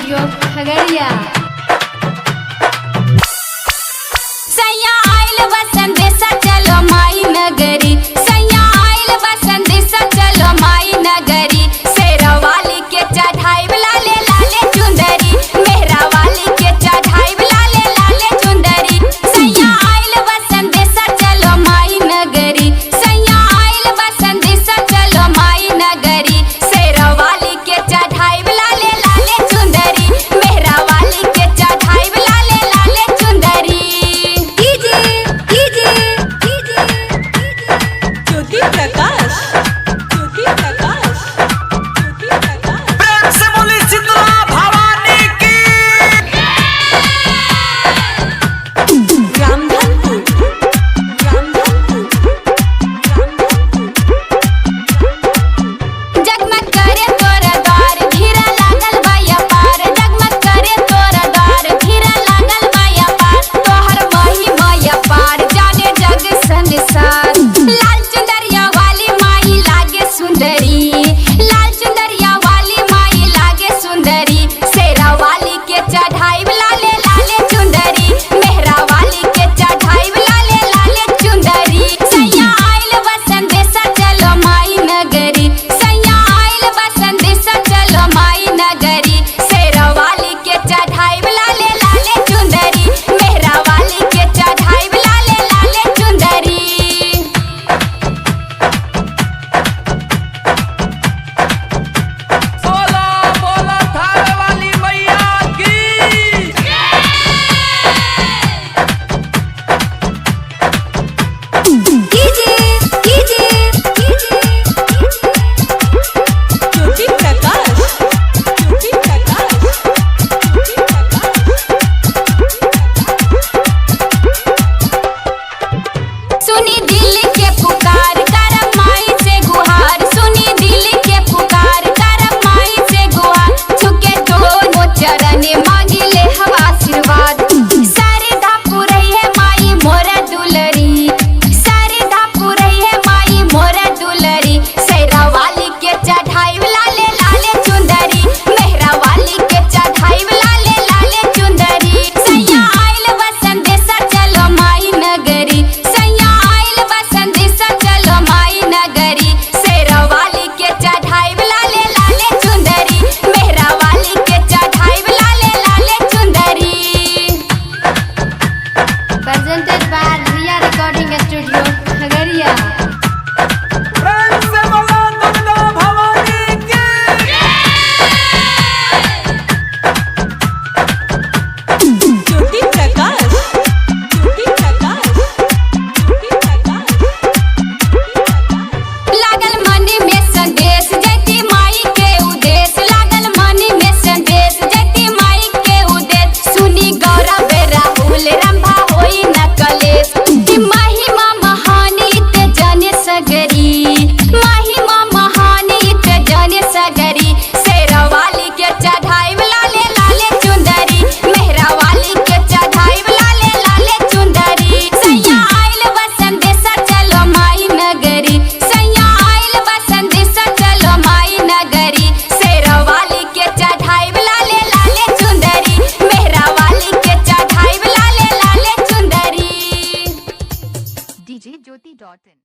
Studio Khagaria. सैया आइल बा संदेशा चलो माई नगरी, सैया आइल बा संदेशा चलो माई नगरी। शेरा वाली के चढ़ाई लाले लाले चुंदरी, मेहरा वाली के चढ़ाई लाले लाले चुंदरी। सैया आइल बा संदेशा चलो माई नगरी, सैया आइल बा संदेशा चलो माई नगरी। शेरा वाली के चढ़ाई लाले लाले चुंदरी, मेहरा वाली के चढ़ाई लाले लाले चुंदरी। ज्योति प्रकाश, ज्योति प्रकाश, ज्योति प्रकाश। प्रेम से बोली शीतला भवानी की। रामधनपुर, रामधनपुर, रामधनपुर। जगमग करे तोरा द्वार, भीड़ लागल बा अपार। जगमग करे तोरा द्वार, भीड़ लागल बा अपार। तोहर महिमा अपार, जाने जग संसार। लाल चुंदरिया वाली माई लागे सुंदरी, लाल चुंदरिया वाली माई लागे सुंदरी। शेरा वाली के चढ़ाई लाले लाले चुंदरी, मेहरा वाली के चढ़ाई लाले लाले चुंदरी। सैया आइल बा संदेशा चलो माई नगरी, सैया आइल बा संदेशा चलो माई नगरी। शेरा वाली के चढ़ाई लाले लाले चुंदरी, मेहरा वाली के चढ़ाई लाले लाले चुंदरी। बोला बोला थाने वाली मैया की। ज्योति प्रकाश, ज्योति प्रकाश, ज्योति प्रकाश। सुनी दिल के पुकार करम माई से गुहार, सुनी दिल के पुकार करम माई से गुहार। झुके दोनों चरण मांगी ले हवा आशीर्वाद। शारदा पुरई है माई मोरा दुलरी, शारदा पुरई है माई मोरा दुलरी। शेरा वाली के चढ़ाई लाले लाले चुंदरी, मेहरा वाली के चढ़ाई लाले लाले चुंदरी। सैया आइल बा संदेशा चलो माई नगरी, सैया आइल बा संदेशा चलो माई नगरी। शेरा वाली के चढ़ाई लाले लाले चुंदरी, मेहरा वाली के चढ़ाई लाले लाले चुंदरी। Presented by Riya recording studio Khagaria. प्रेम से बोला दुर्गा भवानी की। ज्योति प्रकाश, ज्योति प्रकाश, ज्योति प्रकाश। लागल मन में संदेश जैती माई के उदेश, लागल मन में संदेश जैती माई के उदेश। सुनी गौरव राहुल रंभा होई न कलेश। महिमा महानी ते जने सगरी, महिमा महानी ते जने सगरी। शेरा वाली के चढ़ाई लाले लाले चुंदरी, मेहरा वाली के चढ़ाई लाले लाले चुंदरी। सैया आइल बा संदेशा चलो माई नगरी, सैया आइल बा संदेशा चलो माई नगरी। शेरा वाली के चढ़ाई लाले लाले चुंदरी, मेहरा वाली के चढ़ाई लाले लाले चुंदरी। djjyoti.in